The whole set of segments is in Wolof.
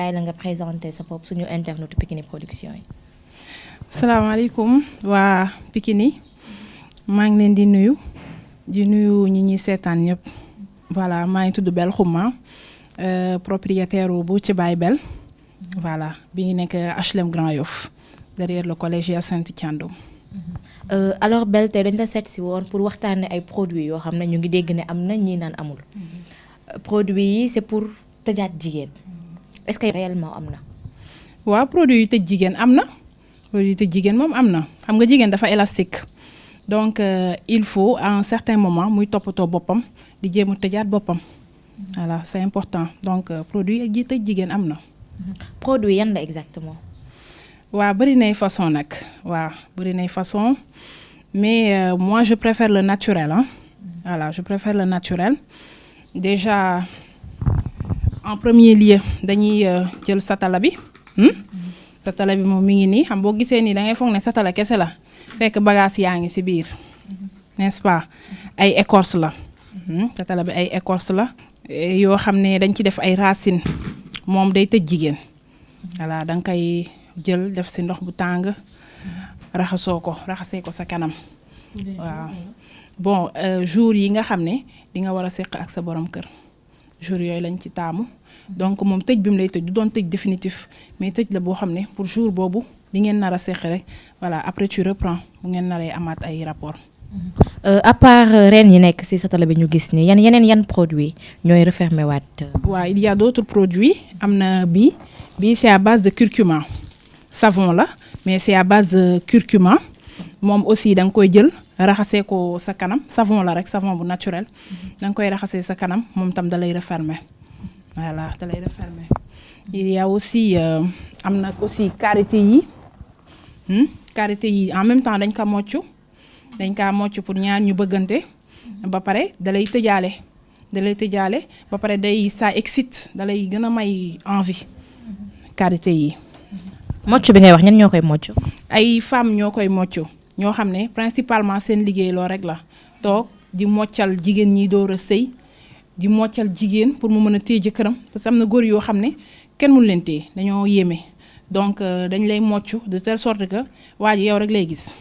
bàyyi la nga présenter sa bopp suñu internetu Pikini Production yi. salaamaaleykum waa Pikini maa ngi leen di nuyu ñi ñuy seetaan ñëpp voilà maa ngi tudd Belle Khouma propriétaire bu ci Baye Belle voilà bi ngi nekk HLM Grand Yoff derrière le collège Hyacinthe Thiandoum. Alors Belle tey dañ la seet si woon pour waxtaanee ay produits yoo xam ne ñu ngi dégg ne am na ñii naan amul produits yi c'est pour tëjaat jigéen est-ce que réellement am na. waaw produit yu tëj jigéen am na produit yu tëj jigéen moom am na xam nga jigéen dafa élastique donc il faut à un certain moment muy toppatoo boppam di jéem a tëjaat boppam voilà c'est important donc produit yi tëj jigéen am na. produit yan la exactement. waaw bëri nay façon nag waaw bëri nay façon mais moi je préfère le naturel hein. Voilà je préfère le naturel déjà en premier lieu dañuy jël satala bi satala bi moom mi ngi nii xam boo gisee nii da ngay foog ne satala kese la fekk bagage yaa ngi ci biir n'est-ce pas ay écorce la satala bi ay écorce la yoo xam ne dañ ci def ay racines moom day tëj jigéen voilà da nga koy jël def ci ndox bu tàng raxasee ko sa kanam waaw bon jour yi nga xam ne di nga war a seq ak sa borom kër jour yooyu lañ ci taamu donc moom tëj bi mu lay tëj du doon tëj définitif mais tëj la boo xam ne pour jour boobu li ngeen nar a seq rek voilà après tu reprends bu ngeen naree amaat ay rapport à part reen yi nekk ci satala bi ñu gis ni yeneen produit ñooy refermer waat. waaw il y a d'autres produits am na bii c'est à base de curcuma savon la mais c'est à base de curcuma moom aussi da nga koy jël raxasee ko sa kanam savon la rek savon bu naturel da nga koy raxasee sa kanam moom tam da lay refermer voilà da lay refermer. il y a aussi am na aussi karité yi en même temps dañ kaa mocc pour ñaar ñu bëggante ba pare da lay tëjaale ba pare ça excite da lay gën a may envie karité yi. mocc bi ngay wax ñan ñoo koy mocc. ay femmes ñoo koy mocc ñoo xam ne principalement seen liggéey loo rek la toog di moccal jigéen ñi door a sëy di moccal jigéen pour mu mën a téye jëkkëram parce que am na góor yoo xam ne kenn mënu leen téye dañoo yéeme donc dañ lay mocc de telle sorte que waa ji yow rek lay gis.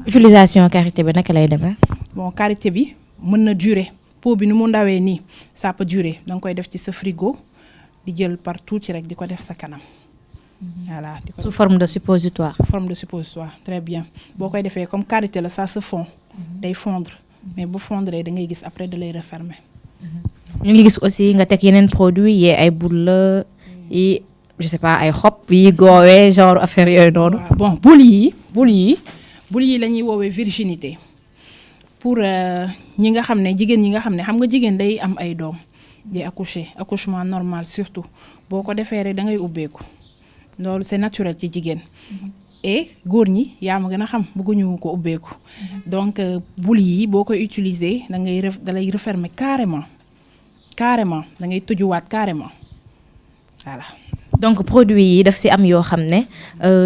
utilisation karité bi naka lay demee. bon karité bi mën na durer pot bi nu mu ndawee nii ça peut durer da nga koy def ci sa frigo di jël partout ci rek di ko def sa kanam. voilà sous forme de suppositoire. sous forme de suppositoire très bien boo koy defee comme karité la ça se fond day fondre mais bu fondre da ngay gis après da lay refermer. ñu ngi gis aussi nga teg yeneen produits yi ay boule yi je sais pas ay xob yi goowee genre affaire yooyu noonu. bon boule yi la ñuy woowee virginité pour ñi nga xam ne jigéen ñi nga xam ne xam nga jigéen day am ay doom di accouchement normal surtout boo ko defee rek da ngay ubbeeku. loolu c'est naturel ci jigéen et góor ñi yaa ma gën a xam bëgguñu ko ubbeeku donc boule yi boo koy utiliser da lay refermer carrément da ngay tëjuwaat carrément voilà. donc produit yi daf ci am yoo xam ne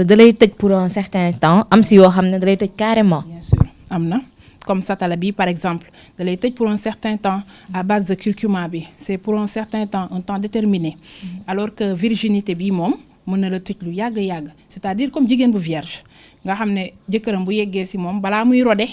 da lay tëj pour un certain temps am ci yoo xam ne da lay tëj carrément. bien sûr am na comme satala bi par exemple da lay tëj pour un certain temps à base de curcuma bi c'est pour un certain temps un temps déterminé alors que virginité bi moom. mën na la tëj lu yàgg c'est-à-dire comme jigéen bu vierge nga xam ne jëkkëram bu yeggee ci moom balaa muy rode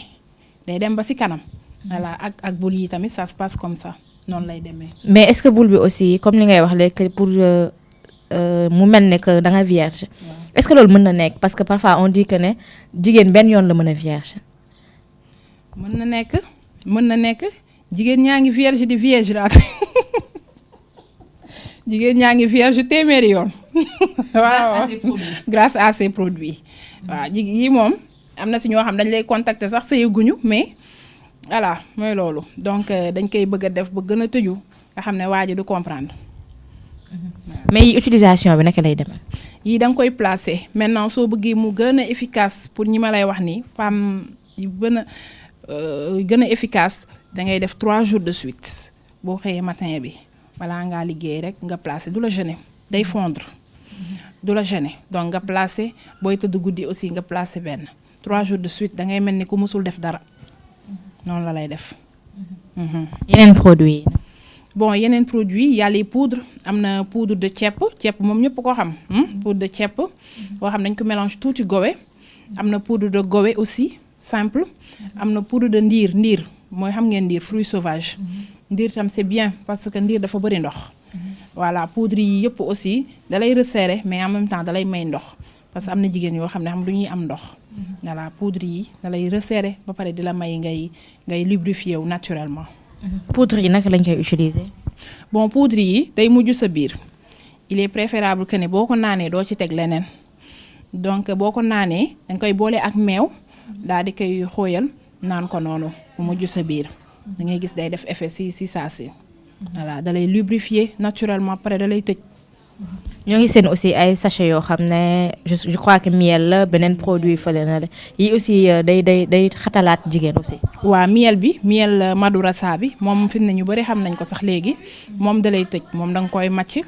day dem ba ci kanam voilà ak boule yi tamit ça se passe comme ça noonu lay demee. mais est-ce que boule bi aussi comme li ngay wax léegi pour mu mel ne que da nga vierge est-ce que loolu mën na nekk parce que parfois on dit que ne jigéen benn yoon la mën a vierge. mën na nekk jigéen ñaa ngi vierge di vierge daal jigéen ñaa ngi vierge téeméeri yoon. waaw grâce à ces produits waaw yi moom am na ci ñoo xam dañ lay contacter sax sëyaguñu mais voilà mooy loolu donc dañ koy bëgg a def ba gën a tëju nga xam ne waa ji du comprendre. mais yi utilisation bi naka lay demee. yii da nga koy placer maintenant soo bëggee mu gën a efficace pour ñi ma lay wax nii femme yi gën a efficace da ngay def 3 jours de suite boo xëyee matin bi balaa ngaa liggéey rek nga placer du la gêner day fondre. du la gêner donc nga placer booy tëdd guddi aussi nga placer benn 3 jours de suite da ngay mel ni ku musul def dara noonu la lay def. yeneen produits yi. bon yeneen produits il y a les poudres am na poudre de ceeb moom ñëpp ko xam poudre de ceeb boo xam dañ ko mélange tuuti gowe am na poudre de gowe aussi simple am na poudre de ndiir mooy xam ngeen ndiir fruit sauvage ndiir tam c'est bien parce que ndiir dafa bëri ndox voilà poudre yi yëpp aussi da lay resserrer mais en même temps da lay may ndox parce que am na jigéen yoo xam ne xam du ñuy am ndox voilà poudre yi da lay resserrer ba pare di la may ngay lubrifier wu naturellement. poudre yi naka lañ koy utiliser. bon poudre yi day mujj sa biir il est préférable que ne boo ko naanee doo ci teg leneen donc boo ko naanee danga koy boole ak meew daal di koy xóoyal naan ko noonu mu mujj sa biir da ngay gis day def effet si saa si voilà da lay lubrifier naturellement pare da lay tëj. ñoo ngi seen aussi ay sachet yoo xam ne je crois que miel la beneen produit fële na la yi aussi day xatalaat jigéen aussi. waaw miel Madurasa bi moom fi mu ne ñu bëri xam nañ ko sax léegi moom da lay tëj moom da nga koy màcc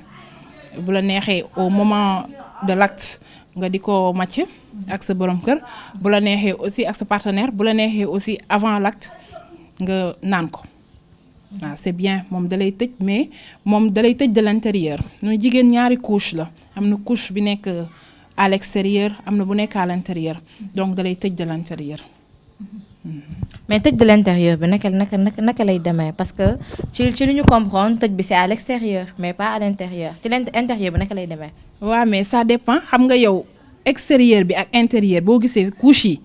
bu la neexee au moment de l'acte nga di ko màcc ak sa borom kër bu la neexee aussi ak sa partenaire bu la neexee aussi avant l'acte nga naan ko. waaw c'est bien moom dalay tëj mais moom dalay tëj de l'intérieur nu jigéen ñaari couche la am na couche bi nekk à l'extérieur am na bu nekk à l'intérieur donc dalay tëj de l'intérieur. mais tëj de l'intérieur bi naka lay demee parce que ci li ñu comprendre tëj bi c'est à l'extérieur mais pas à l'intérieur ci l'intérieur bi naka lay demee. waaw mais ça dépend xam nga yow extérieur bi ak intérieur boo gisee couche yi.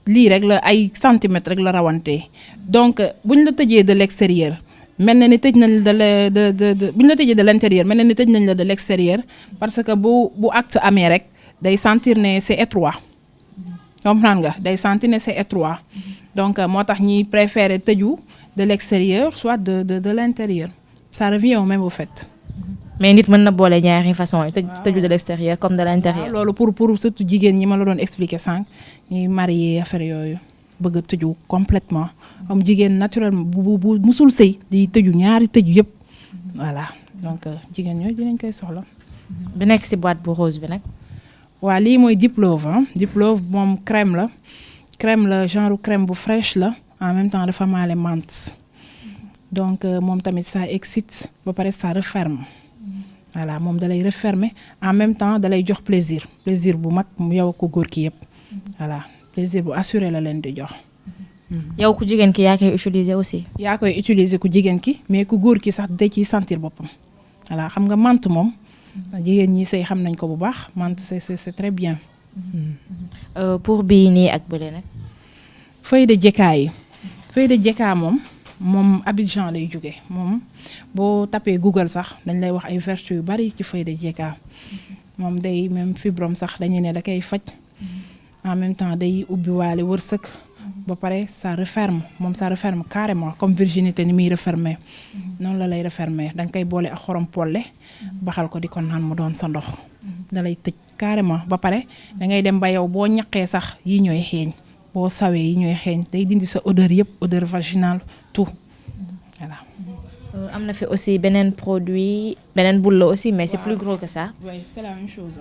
lii rek la ay centimètres rek la rawantee donc buñ la tëjee de l'extérieur mel na ni tëj nañ la buñ la tëjee de l'intérieur mel na ni tëj nañ la de l'extérieur parce que bu acte amee rek day sentir ne c'est étroit comprendre nga day sentir ne c'est étroit donc moo tax ñi préférer tëju de l'extérieur soit de l'intérieur ça revient au même au fait. mais nit mën na boole ñaari façon yi tëju de l'extérieur comme de l'intérieur. loolu pour surtout jigéen ñi ma la doon expliquer sànq ñuy marié affaire yooyu bëgg a tëju complètement comme jigéen naturellement bu musul sëy di tëju ñaari tëju yëpp voilà donc jigéen ñooyu dinañ koy soxla. bi nekk ci boîte bu rose bi nag. waaw lii mooy Diplove Diplove moom crème la genre crème bu fraîche la en même temps dafa maale menthe donc moom tamit ça excite ba pare ça referme. voilà moom dalay refermer en même temps dalay jox plaisir bu mag yow ko góor ki yëpp voilà plaisir bu assuré la leen di jox. yow ku jigéen ki yaa koy utiliser aussi. yaa koy utiliser ku jigéen ki mais ku góor ki sax day ciy sentir boppam voilà xam nga menthe moom jigéen ñi sëy xam nañ ko bu baax menthe c'est très bien. pour bii nii ak bële nag. feuille de jecka moom Abidjan lay jóge moom boo tapé Google sax dañ lay wax ay vertus yu bari ci feuille de jecka moom day même fibrome sax dañu ne da koy faj en même temps day ubbi waale wërsëg ba pare ça referme carrément comme virginité ni muy refermer noonu la lay refermer da nga koy boole ak xorom polle baxal ko di ko naan mu doon sa ndox da lay tëj carrément ba pare da ngay dem ba yow boo ñaqee sax yi ñooy xeeñ boo sawee yi ñooy xeeñ day dindi sa odeur yëpp odeur vaginale tout voilà. am na fi aussi beneen produit beneen boule la aussi mais c'est plus gros que ça. oui c'est la même chose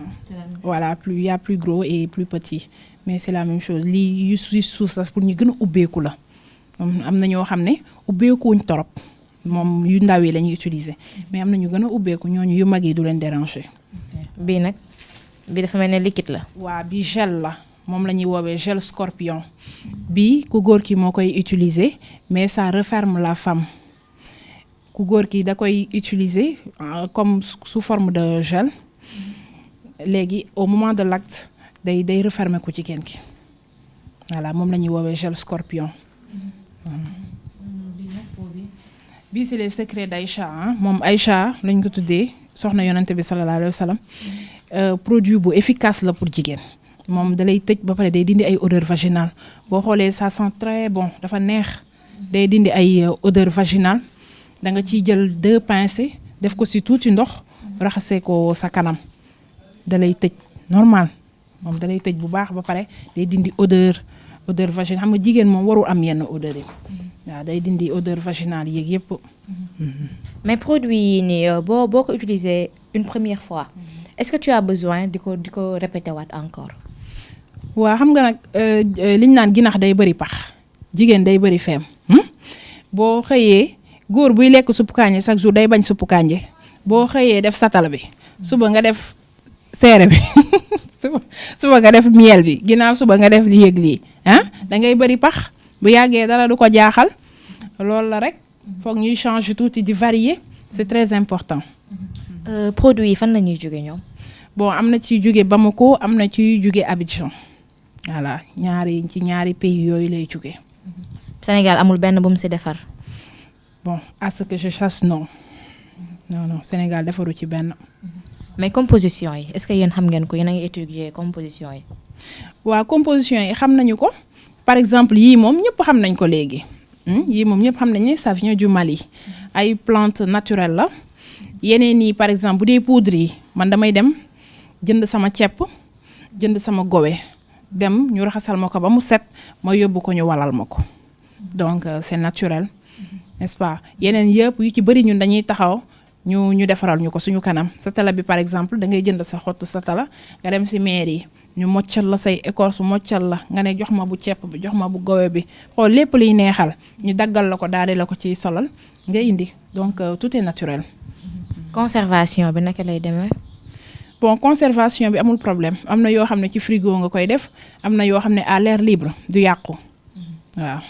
voilà il y a plus gros et plus petit mais c'est la même chose lii yu suuf sax pour ñu gën a ubbeeku la am na ñoo xam ne ubbeekuwuñ torop moom yu ndaw yi la ñuy utiliser mais am na ñu gën a ubbeeku ñooñu yu mag yi du leen déranger. bii nag bii dafa mel ne liquide la. waaw bii gel la. moom la ñuy woowee gel scorpion bi ku góor ki moo koy utiliser mais ça referme la femme ku góor ki da koy utiliser comme sous forme de gel léegi au moment de l'acte day refermer ku jigéen ki voilà moom la ñuy woowee gel scorpion. bii c'est les secrets d'Aïcha moom Aïcha lañ ko tuddee soxna yonante bi sallallahu alayhi wa sallam produit bu efficace la pour jigéen. moom dalay tëj ba pare day dindi ay odeur vaginale boo xoolee ça sent très bon dafa neex day dindi ay odeur vaginale da nga ciy jël 2 pincées def ko ci tuuti ndox raxasee ko sa kanam dalay tëj normal moom dalay tëj bu baax ba pare day dindi odeur vaginale xam nga jigéen moom warul am yenn odeur yi waaw day dindi odeur vaginale yeeg yëpp. mais produit yi nii boo ko utiliser une première fois est-ce que tu as besoin di ko répéter waat encore. waaw xam nga nag liñ naan ginax day bëri pax jigéen day bëri feem boo xëyee góor buy lekk suppu kànja chaque jour day bañ suppu kànja boo xëyee def satala bi suba nga def seere bi suba nga def miel bi ginnaaw suba nga def li yëg lii ah da ngay bëri pax bu yàggee dara du ko jaaxal loolu la rek foog ñuy changer tuuti di varier c'est très important. produits yi fan la ñuy jóge ñoom. bon am na ci jóge Bamako am na ci jóge Abidjan voilà ñaari pays yooyu lay jóge. Sénégal amul benn bu mu si defar. bon à ce que je sache non Sénégal defaru ci benn. mais composition yi est-ce que yéen xam ngeen ko yéen a ngi étudier composition yi. waaw composition yi xam nañu ko par exemple yii moom ñëpp xam nañ ko léegi yii moom ñëpp xam nañ ne ça vient du Mali ay plante naturelle la yeneen yi par exemple bu dee poudre yi man damay dem jënd sama cepp jënd sama gowe dem ñu raxasal ma ko ba mu set ma yóbbu ko ñu walal ma ko donc c'est naturel n'est-ce pas yeneen yëpp yu ci bëri ñun dañuy taxaw ñu defaral ñu ko suñu kanam satala bi par exemple da ngay jënd sa xottu satala nga dem ci mairie yi ñu moccal la say écorce moccal la nga ne jox ma bu cepp bi jox ma bu gowe bi xool lépp liy neexal ñu daggal la ko daal la ko ci solal nga indi donc tout est naturel. conservation bi naka lay demee. bon conservation bi amul problème am na yoo xam ne ci frigo nga koy def am na yoo xam ne à l'air libre du yàqu waaw.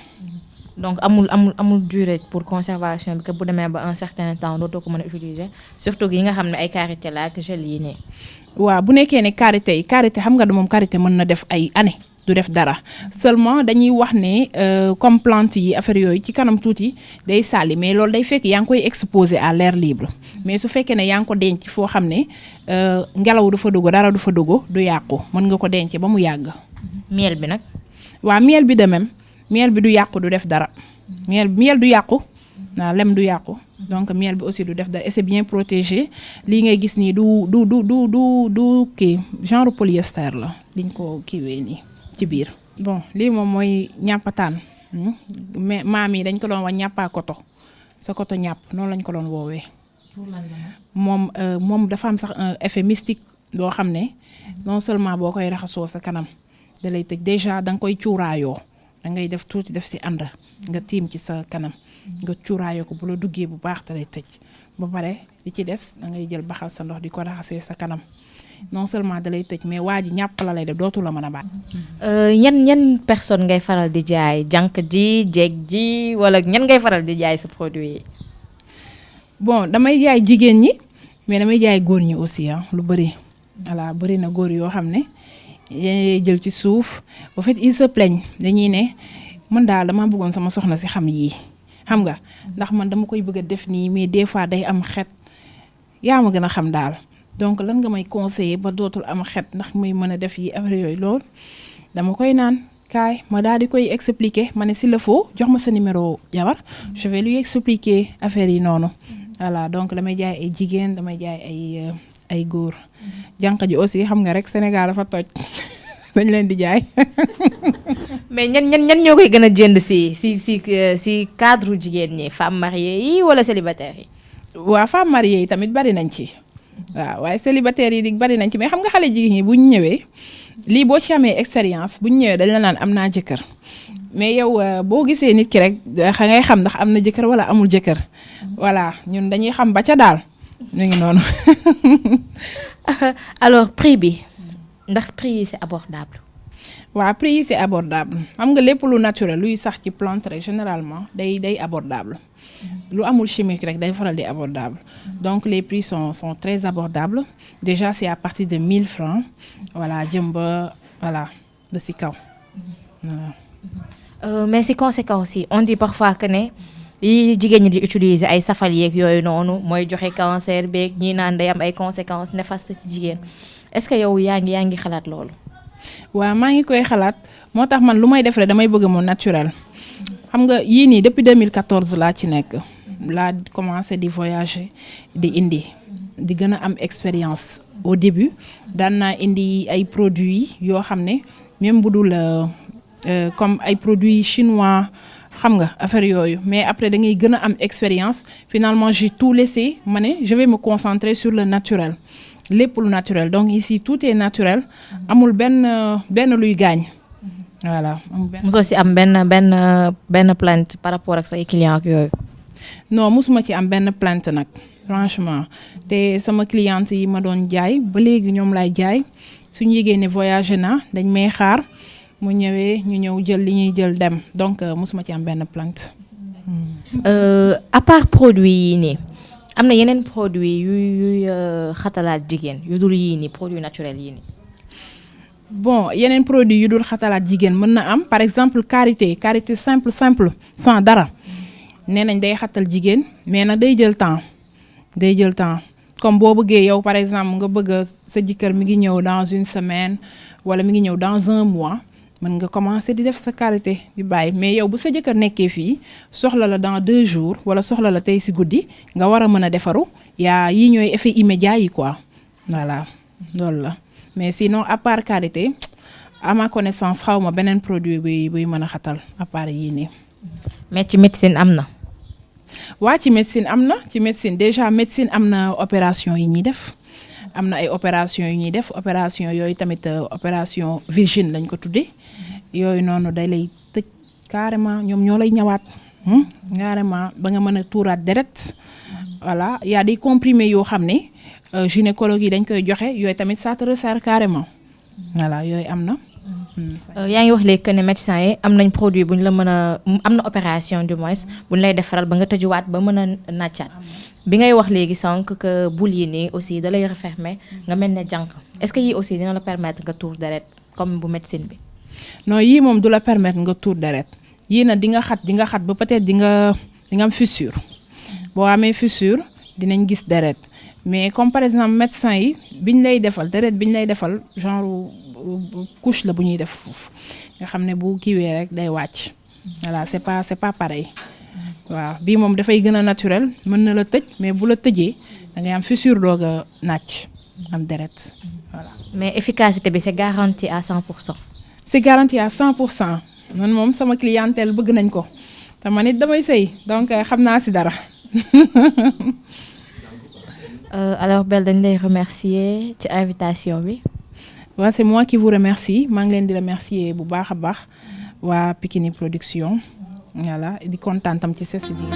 donc amul durée pour conservation bi que bu demee ba un certain temps dootoo ko mën a utiliser surtout yi nga xam ne ay karité la ak gel yi ne. waaw bu nekkee ne karité xam nga moom karité mën na def ay année du def dara seulement dañuy wax ne comme plante yi affaire yooyu ci kanam tuuti day sàlli mais loolu day fekk yaa ngi koy exposer à l'air libre mais su fekkee ne yaa ngi ko denc foo xam ne ngelaw du fa dugg dara du fa dugg du yàqu mën nga ko denc ba mu yàgg. miel bi nag. waaw miel bi de même miel bi du yàqu du def dara miel du yàqu waaw lem du yàqu donc miel bi aussi du def dara et c'est bien protégé lii ngay gis nii du kii genre polyester la liñ ko kiiwee nii ci biir. bon lii moom mooy ñàppataan mais maam yi dañ ko doon wax ñàppaa koto sa koto ñàpp noonu lañ ko doon woowee. moom dafa am sax un effet mystique boo xam ne non seulement boo koy raxasoo sa kanam da lay tëj déjà da nga koy cuuraayoo da ngay def tuuti def ci ànd nga tiim ci sa kanam nga cuuraayoo ko bu la duggee bu baax da lay tëj ba pare li ci des da ngay jël baxal sa ndox di ko raxasee sa kanam non seulement da lay tëj mais waa ji ñàpp la lay def dootu la mën a baat. ñan personne ngay faral di jaay jànq ji jeeg ji wala ñan ngay faral di jaay sa produit yi. bon damay jaay jigéen ñi mais damay jaay góor ñi aussi lu bëri voilà bëri na góor yoo xam ne dañuy jël ci suuf au fait ils se plaignent dañuy ne man daal dama bëggoon sama soxna si xam yii xam nga ndax man dama koy bëgg a def nii mais des fois day am xet yaa ma gën a xam daal donc lan nga may conseiller ba dootul am xet ndax muy mën a def yi affaire yooyu loolu dama koy naan kaay ma daal di koy expliquer ma ne s'il le faut jox ma sa numéro jabar je vais lui expliquer affaire yi noonu. voilà donc damay jaay ay jigéen damay jaay ay góor jànq ji aussi xam nga rek Sénégal dafa toj dañ leen di jaay. mais ñan ñoo koy gën a jënd si cadre jigéen ñi femmes mariées yi wala célibataires yi. waaw femmes mariées yi tamit bari nañ ci waaw waaye célibataires yi di bari nañ ci mais xam nga xale jigéen ñi bu ñu ñëwee lii boo ci amee expérience bu ñu ñëwee dañ la naan am naa jëkkër. mais yow boo gisee nit ki rek ngay xam ndax am na jëkkër wala amul jëkkër voilà ñun dañuy xam ba ca daal ñu ngi noonu. alors prix bi ndax prix yi c'est abordable. waaw prix yi c'est abordable xam nga lépp lu naturel luy sax ci plante rek généralement day abordable lu amul chimique rek day faral di abordable donc les prix sont très abordables déjà c'est à partir de 1000 francs voilà jëm ba voilà ba ci kaw voilà. mais si conséquences yi on dit parfois que ne yi jigéen ñi di utiliser ay safal yeeg yooyu noonu mooy joxe cancer beeg ñii naan day am ay conséquences néfastes ci jigéen est-ce que yow yaa ngi xalaat loolu. waaw maa ngi koy xalaat moo tax man lu may def rek damay bëgg mu naturel xam nga yii nii depuis 2014 laa ci nekk laa commencé di voyager di indi di gën a am expérience au début daan naa indi ay produits yoo xam ne même bu dul comme ay produits chinois xam nga affaire yooyu mais après da ngay gën a am expérience finalement j'ai tout laissé ma ne je vais me concentrer sur le naturel lépp lu naturel donc ici tout est naturel amul benn luy gaañ voilà. mosoo si am benn plainte par rapport ak say clients ak yooyu. non musuma ci am benn plainte nag franchement te sama cliente yi ma doon jaay ba léegi ñoom lay jaay suñu yégee ne voyagé naa dañ may xaar mu ñëwee ñu ñëw jël li ñuy jël dem donc musuma ci am benn plainte. À part produit yii nii am na yeneen produit yuy xatalaat jigéen yu dul yii nii produit naturel yii nii. bon yeneen produit yu dul xatalaat jigéen mën na am par exemple karité simple sans dara nee nañ day xatal jigéen mais nag day jël temps comme boo bëggee yow par exemple nga bëgg sa jëkkër mi ngi ñëw dans une semaine wala mi ngi ñëw dans un mois mën nga commencer di def sa karité di bàyyi mais yow bu sa jëkkër nekkee fii soxla la dans 2 jours wala soxla la tey ci guddi nga war a mën a defaru yi ñooy effet immédiat yi quoi voilà loolu la. mais sinon à part karité à ma connaissance xaw ma beneen produit buy mën a xatal à part yii nii. mais ci médecine am na. waa ci médecine am na ci médecine déjà médecine am na opération yi ñuy def am na ay opération yu ñuy def opération yooyu tamit opération virgin lañ ko tuddee yooyu noonu day lay tëj carrément ñoom ñoo lay ñëwaat carrément ba nga mën a tuuraat deret voilà y a des comprimés yoo xam ne gynécologue yi dañ koy joxe yooyu tamit ça te resserre carrément voilà yooyu am na. yaa ngi wax léegi que ne médecin yi am nañ produit bu ñu la mën a am na opération du moins bu ñu lay defaral ba nga tëjuwaat ba mën a nàccaat bi ngay wax léegi sànq que bul yi nii aussi da lay refermer nga mel ne jànq est-ce que yii aussi dina la permettre nga tuur deret comme bu médecine bi. non yii moom du la permettre nga tuur deret yii na di nga xat ba peut-être di nga am fissure boo amee fissure dinañ gis deret mais comme par exemple médecin yi biñ lay defal deret biñ lay defal genre couche la bu ñuy def foofu nga xam ne bu kiiwee rek day wàcc voilà c'est pas pareil waaw bii moom dafay gën a naturel mën na la tëj mais bu la tëjee da ngay am fissure doog a nàcc am deret voilà. mais efficacité bi c'est garanti à 100%. c'est garanti à 100% man moom sama clientèle bëgg nañ ko te man it damay sëy donc xam naa ci dara. Alors Belle dañ lay remercier ci invitation bi. waaw c'est moi qui vous remercie maa ngi leen di remercier bu baax a baax waa Pikini Production voilà di kontaan tam ci ses bi.